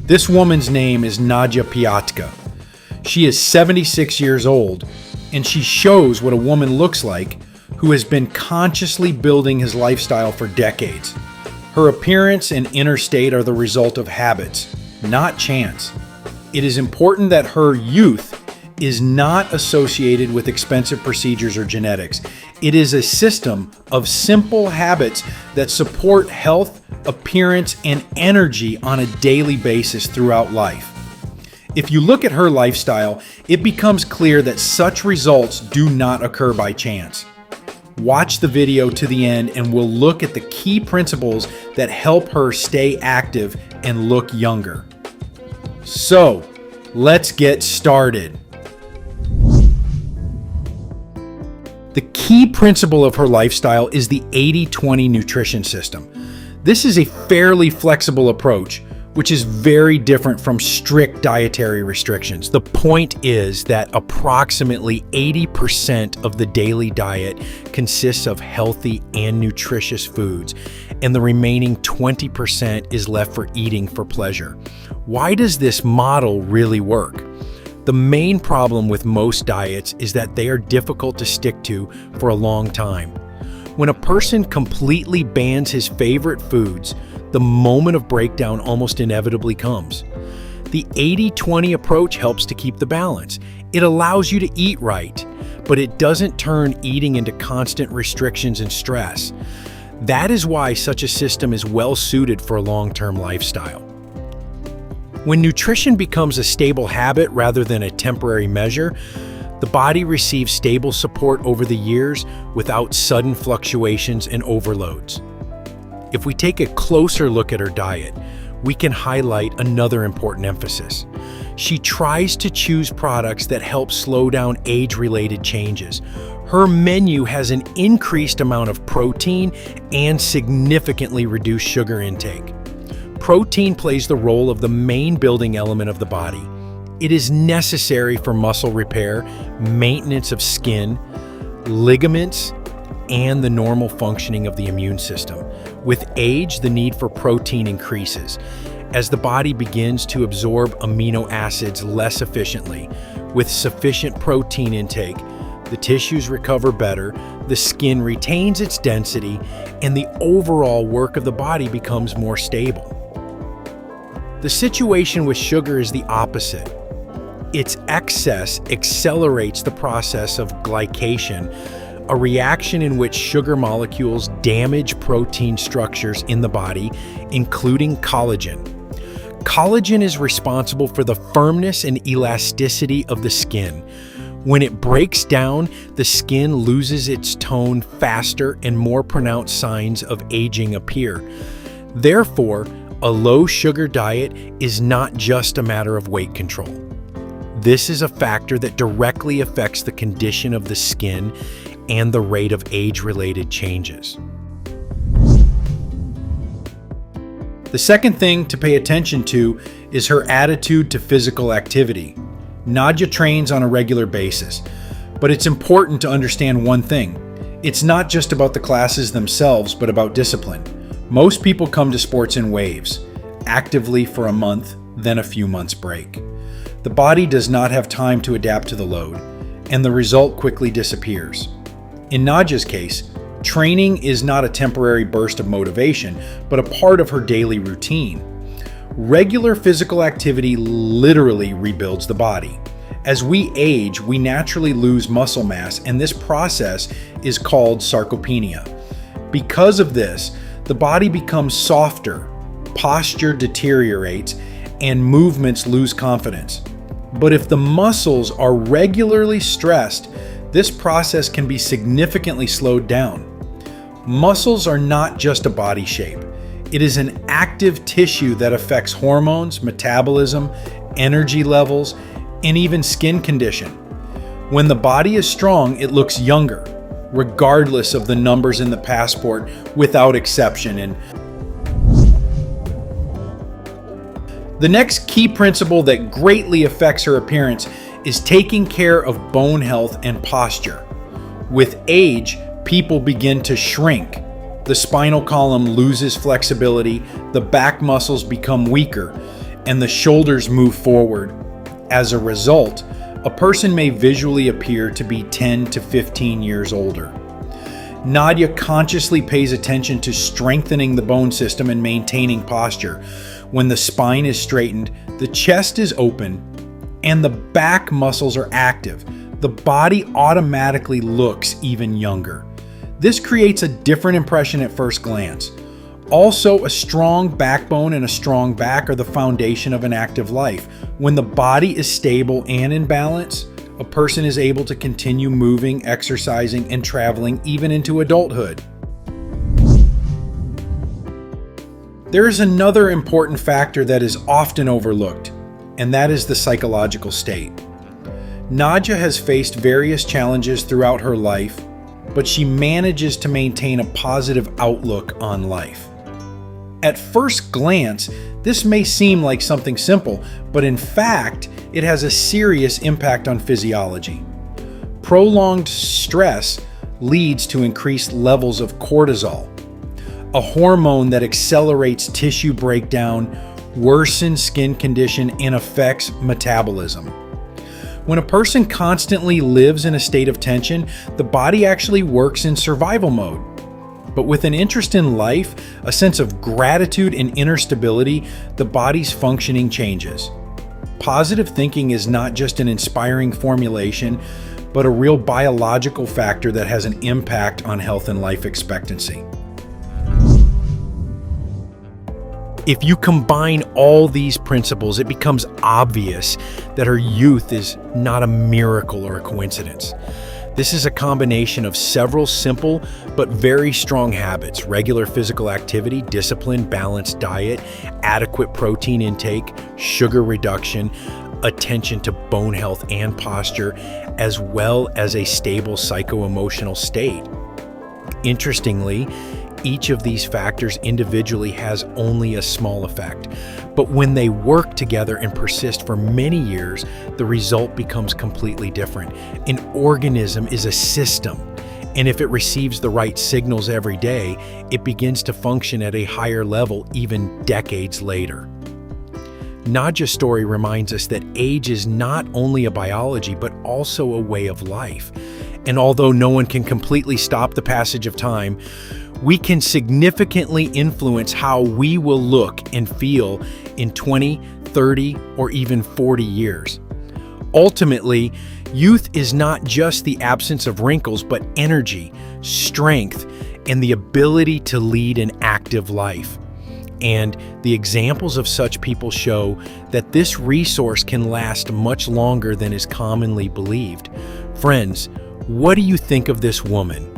This woman's name is Nadja Piatka. She is 76 years old, and she shows what a woman looks like who has been consciously building his lifestyle for decades. Her appearance and inner state are the result of habits, not chance. It is important that her youth is not associated with expensive procedures or genetics. It is a system of simple habits that support health, appearance, and energy on a daily basis throughout life. If you look at her lifestyle, it becomes clear that such results do not occur by chance. Watch the video to the end and we'll look at the key principles that help her stay active and look younger. So, let's get started. The key principle of her lifestyle is the 80-20 nutrition system. This is a fairly flexible approach, which is very different from strict dietary restrictions. The point is that approximately 80% of the daily diet consists of healthy and nutritious foods, and the remaining 20% is left for eating for pleasure. Why does this model really work? The main problem with most diets is that they are difficult to stick to for a long time. When a person completely bans his favorite foods, the moment of breakdown almost inevitably comes. The 80-20 approach helps to keep the balance. It allows you to eat right, but it doesn't turn eating into constant restrictions and stress. That is why such a system is well suited for a long-term lifestyle. When nutrition becomes a stable habit rather than a temporary measure, the body receives stable support over the years without sudden fluctuations and overloads. If we take a closer look at her diet, we can highlight another important emphasis. She tries to choose products that help slow down age-related changes. Her menu has an increased amount of protein and significantly reduced sugar intake. Protein plays the role of the main building element of the body. It is necessary for muscle repair, maintenance of skin, ligaments, and the normal functioning of the immune system. With age, the need for protein increases as the body begins to absorb amino acids less efficiently. With sufficient protein intake, the tissues recover better, the skin retains its density, and the overall work of the body becomes more stable. The situation with sugar is the opposite. Its excess accelerates the process of glycation, a reaction in which sugar molecules damage protein structures in the body, including collagen. Collagen is responsible for the firmness and elasticity of the skin. When it breaks down, the skin loses its tone faster and more pronounced signs of aging appear. Therefore, a low-sugar diet is not just a matter of weight control. This is a factor that directly affects the condition of the skin and the rate of age-related changes. The second thing to pay attention to is her attitude to physical activity. Nadja trains on a regular basis, but it's important to understand one thing. It's not just about the classes themselves, but about discipline. Most people come to sports in waves, actively for a month, then a few months break. The body does not have time to adapt to the load, and the result quickly disappears. In Nadja's case, training is not a temporary burst of motivation, but a part of her daily routine. Regular physical activity literally rebuilds the body. As we age, we naturally lose muscle mass, and this process is called sarcopenia. Because of this, the body becomes softer, posture deteriorates, and movements lose confidence. But if the muscles are regularly stressed, this process can be significantly slowed down. Muscles are not just a body shape. It is an active tissue that affects hormones, metabolism, energy levels, and even skin condition. When the body is strong, it looks younger, regardless of the numbers in the passport, without exception. And the next key principle that greatly affects her appearance is taking care of bone health and posture. With age, people begin to shrink. The spinal column loses flexibility, the back muscles become weaker, and the shoulders move forward. As a result, a person may visually appear to be 10 to 15 years older. Nadja consciously pays attention to strengthening the bone system and maintaining posture. When the spine is straightened, the chest is open, and the back muscles are active, the body automatically looks even younger. This creates a different impression at first glance. Also, a strong backbone and a strong back are the foundation of an active life. When the body is stable and in balance, a person is able to continue moving, exercising, and traveling even into adulthood. There is another important factor that is often overlooked, and that is the psychological state. Nadja has faced various challenges throughout her life, but she manages to maintain a positive outlook on life. At first glance, this may seem like something simple, but in fact, it has a serious impact on physiology. Prolonged stress leads to increased levels of cortisol, a hormone that accelerates tissue breakdown, worsens skin condition, and affects metabolism. When a person constantly lives in a state of tension, the body actually works in survival mode. But with an interest in life, a sense of gratitude and inner stability, the body's functioning changes. Positive thinking is not just an inspiring formulation, but a real biological factor that has an impact on health and life expectancy. If you combine all these principles, it becomes obvious that her youth is not a miracle or a coincidence. This is a combination of several simple but very strong habits: regular physical activity, discipline, balanced diet, adequate protein intake, sugar reduction, attention to bone health and posture, as well as a stable psycho-emotional state. Interestingly, each of these factors individually has only a small effect, but when they work together and persist for many years, the result becomes completely different. An organism is a system, and if it receives the right signals every day, it begins to function at a higher level even decades later. Nadja's story reminds us that age is not only a biology, but also a way of life. And although no one can completely stop the passage of time, we can significantly influence how we will look and feel in 20, 30, or even 40 years. Ultimately, youth is not just the absence of wrinkles, but energy, strength, and the ability to lead an active life. And the examples of such people show that this resource can last much longer than is commonly believed. Friends, what do you think of this woman?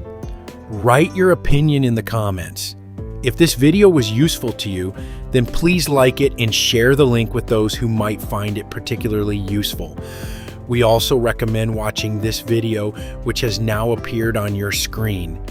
Write your opinion in the comments. If this video was useful to you, then please like it and share the link with those who might find it particularly useful. We also recommend watching this video, which has now appeared on your screen.